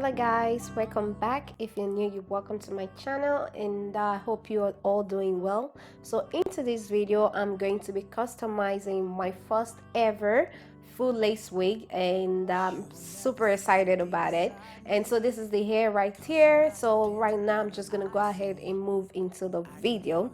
Hello guys, welcome back. If you're new, you're welcome to my channel, and I hope you are all doing well. So in today's video, I'm going to be customizing my first ever full lace wig, and I'm super excited about it. And so this is the hair right here. So right now I'm just gonna go ahead and move into the video.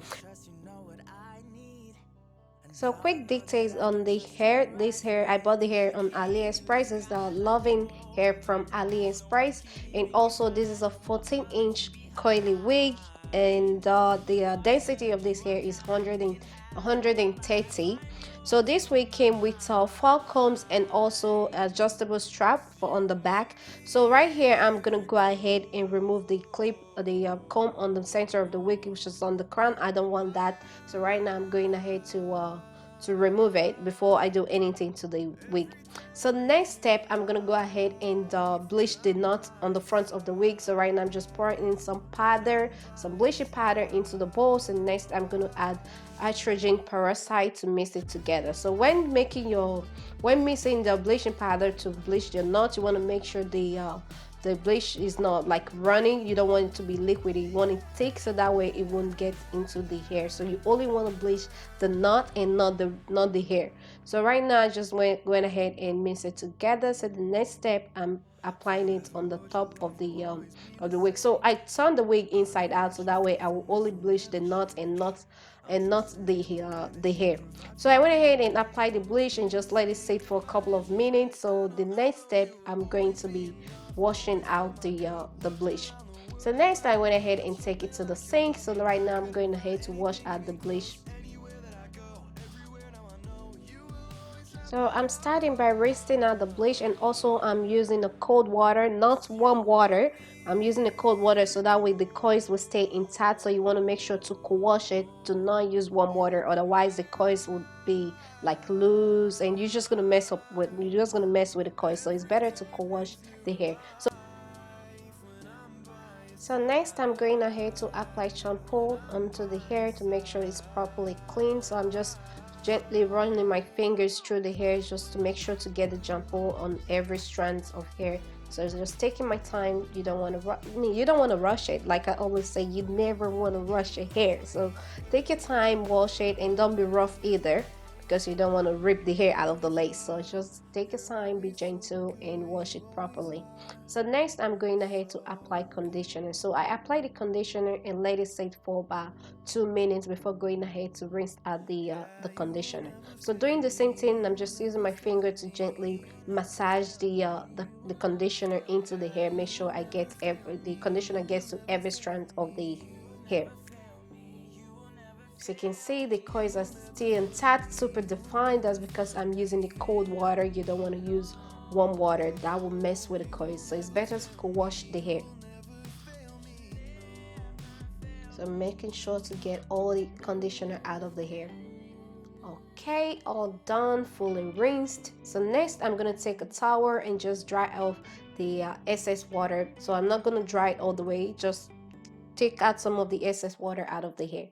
So quick details on the hair. This hair, I bought the hair on AliExpress. It's the Loving hair from AliExpress, and also this is a 14-inch coily wig, and the density of this hair is 130. So this wig came with 4 combs and also adjustable strap for on the back. So right here I'm gonna go ahead and remove the clip, the comb on the center of the wig, which is on the crown. I don't want that, so right now I'm going ahead to remove it before I do anything to the wig. So next step, I'm gonna go ahead and bleach the knot on the front of the wig. So right now I'm just pouring in some powder, some bleaching powder into the bowls, and next I'm gonna add nitrogen peroxide to mix it together. So when mixing the bleaching powder to bleach the knot, you want to make sure the bleach is not like running. You don't want it to be liquidy, you want it thick, so that way it won't get into the hair. So you only want to bleach the knot and not the hair. So right now I just went ahead and mix it together. So the next step, I'm applying it on the top of the wig. So I turn the wig inside out, so that way I will only bleach the knot and not the hair. So I went ahead and applied the bleach and just let it sit for a couple of minutes. So the next step, I'm going to be washing out the bleach. So next I went ahead and take it to the sink. So right now I'm going ahead to wash out the bleach. So I'm starting by rinsing out the bleach, and also I'm using the cold water, not warm water. I'm using the cold water so that way the coils will stay intact. So you want to make sure to co-wash it, to not use warm water, otherwise the coils would be like loose and you're just gonna mess with the coils. So it's better to co-wash the hair. So next I'm going ahead to apply shampoo onto the hair to make sure it's properly clean. So I'm just gently running my fingers through the hair just to make sure to get the shampoo on every strand of hair. So it's just taking my time. You don't want to rush it. Like I always say, you never want to rush your hair. So take your time, wash it, and don't be rough either, because you don't want to rip the hair out of the lace. So just take your time, be gentle, and wash it properly. So next I'm going ahead to apply conditioner. So I apply the conditioner and let it sit for about 2 minutes before going ahead to rinse out the conditioner. So doing the same thing, I'm just using my finger to gently massage the conditioner into the hair. Make sure the conditioner gets to every strand of the hair. So you can see the coils are still intact, super defined. That's because I'm using the cold water. You don't want to use warm water, that will mess with the coils. So it's better to wash the hair. So making sure to get all the conditioner out of the hair. Okay, all done, fully rinsed. So next I'm gonna take a towel and just dry off the excess water. So I'm not gonna dry it all the way, just take out some of the excess water out of the hair.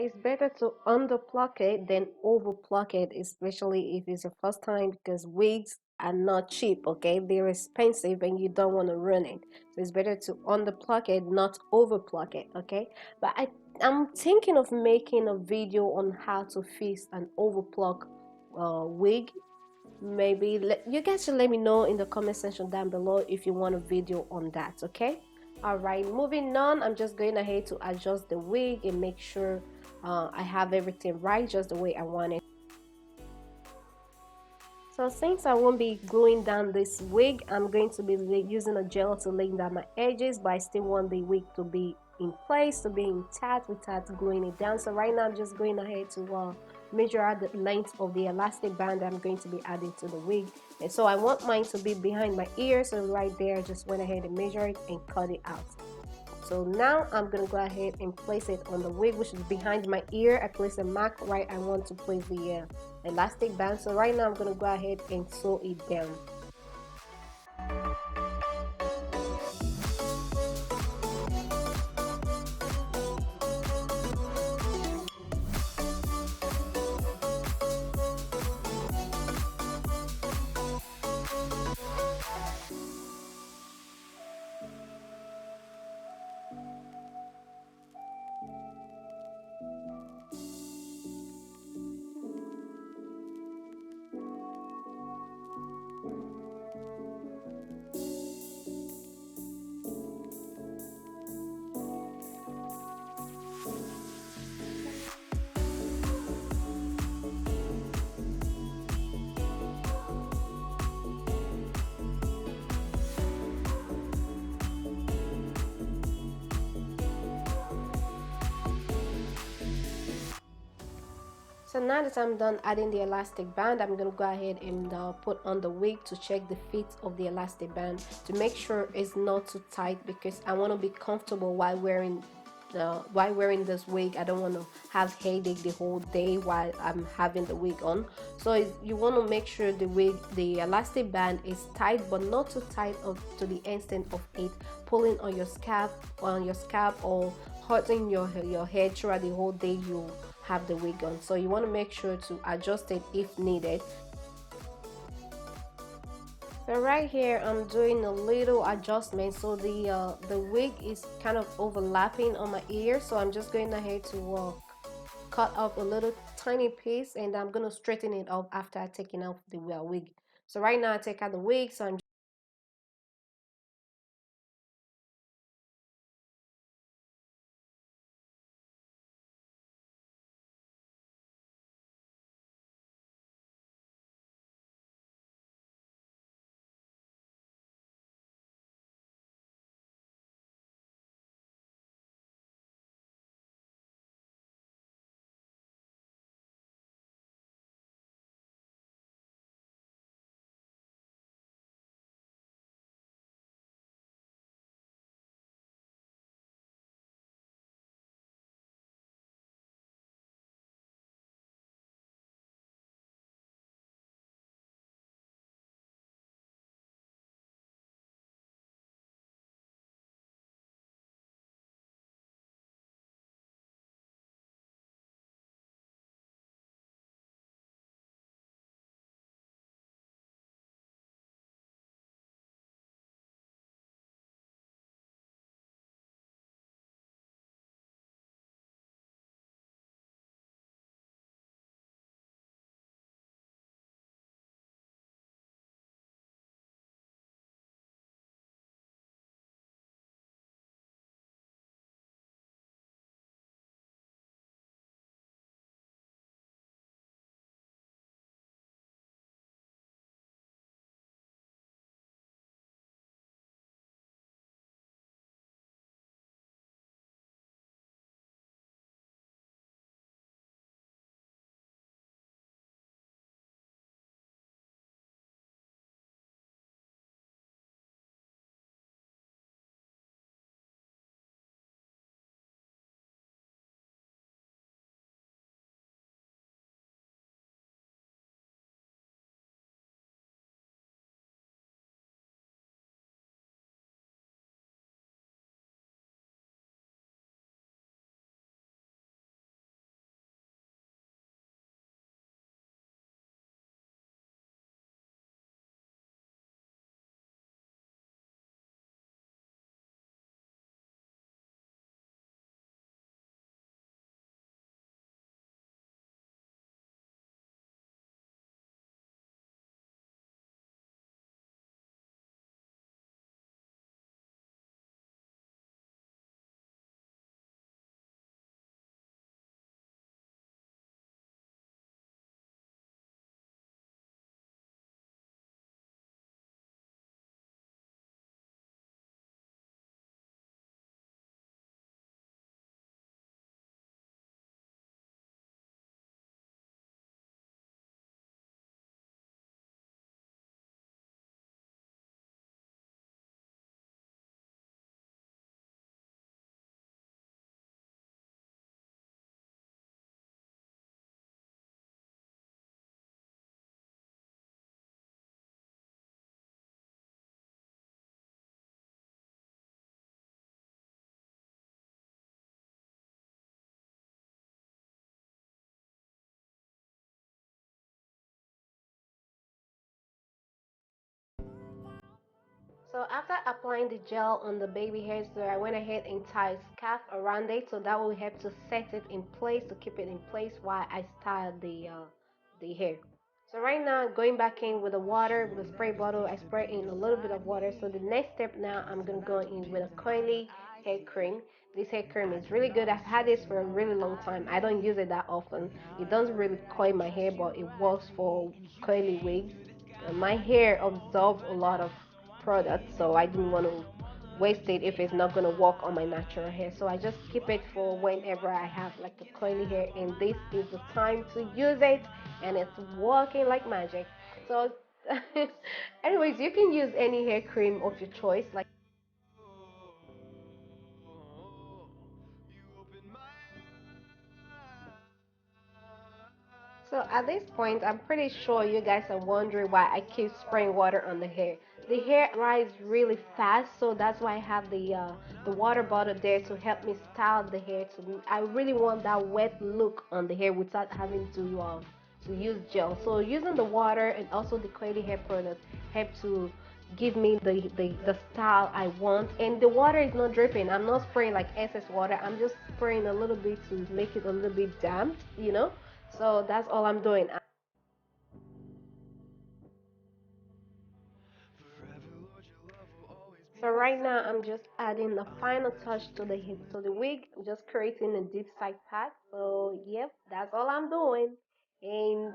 It's better to underpluck it than overpluck it, especially if it's your first time because wigs are not cheap, okay? They're expensive and you don't want to ruin it. So it's better to underpluck it, not overpluck it, okay? But I'm thinking of making a video on how to fix an overpluck wig. Maybe you guys should let me know in the comment section down below if you want a video on that, okay? All right, moving on, I'm just going ahead to adjust the wig and make sure I have everything right just the way I want it. So since I won't be gluing down this wig, I'm going to be using a gel to lay down my edges, but I still want the wig to be in place, to be intact without gluing it down. So right now I'm just going ahead to measure out the length of the elastic band that I'm going to be adding to the wig. And so I want mine to be behind my ear, so right there I just went ahead and measure it and cut it out. So now I'm gonna go ahead and place it on the wig, which is behind my ear. I place a mark right I want to place the elastic band. So right now I'm gonna go ahead and sew it down. So now that I'm done adding the elastic band, I'm gonna go ahead and put on the wig to check the fit of the elastic band to make sure it's not too tight, because I want to be comfortable while wearing this wig. I don't want to have headache the whole day while I'm having the wig on. So you want to make sure the elastic band is tight, but not too tight to the extent of it pulling on your scalp or hurting your head throughout the whole day you have the wig on. So you want to make sure to adjust it if needed. So right here I'm doing a little adjustment, so the wig is kind of overlapping on my ear, so I'm just going ahead to cut off a little tiny piece, and I'm gonna straighten it up after I taking out the wig. So right now I take out the wig, so I'm So after applying the gel on the baby hairs there, I went ahead and tied scarf around it, so that will help to set it in place, to keep it in place while I style the hair. So right now, going back in with the water, with the spray bottle, I spray in a little bit of water. So the next step now, I'm gonna go in with a coily hair cream. This hair cream is really good. I've had this for a really long time. I don't use it that often. It doesn't really coil my hair, but it works for coily wigs. My hair absorbs a lot of product, so I didn't want to waste it if it's not going to work on my natural hair. So I just keep it for whenever I have like a curly hair, and this is the time to use it, and it's working like magic. So anyways, you can use any hair cream of your choice. Like, so at this point, I'm pretty sure you guys are wondering why I keep spraying water on the hair. The hair dries really fast, so that's why I have the water bottle there to help me style the hair. I really want that wet look on the hair without having to use gel. So using the water and also the curly hair product help to give me the style I want. And the water is not dripping. I'm not spraying like excess water. I'm just spraying a little bit to make it a little bit damp, you know. So that's all I'm doing. So right now I'm just adding the final touch to the wig. I'm just creating a deep side part. So yep, that's all I'm doing. And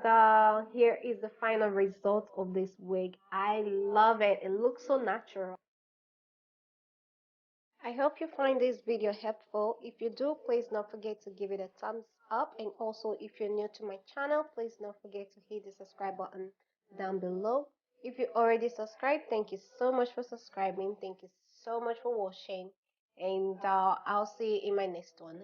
here is the final result of this wig. I love it. It looks so natural. I hope you find this video helpful. If you do, please don't forget to give it a thumbs up. And also, if you're new to my channel, please don't forget to hit the subscribe button down below. If you already subscribed, thank you so much for subscribing. Thank you so much for watching. And I'll see you in my next one.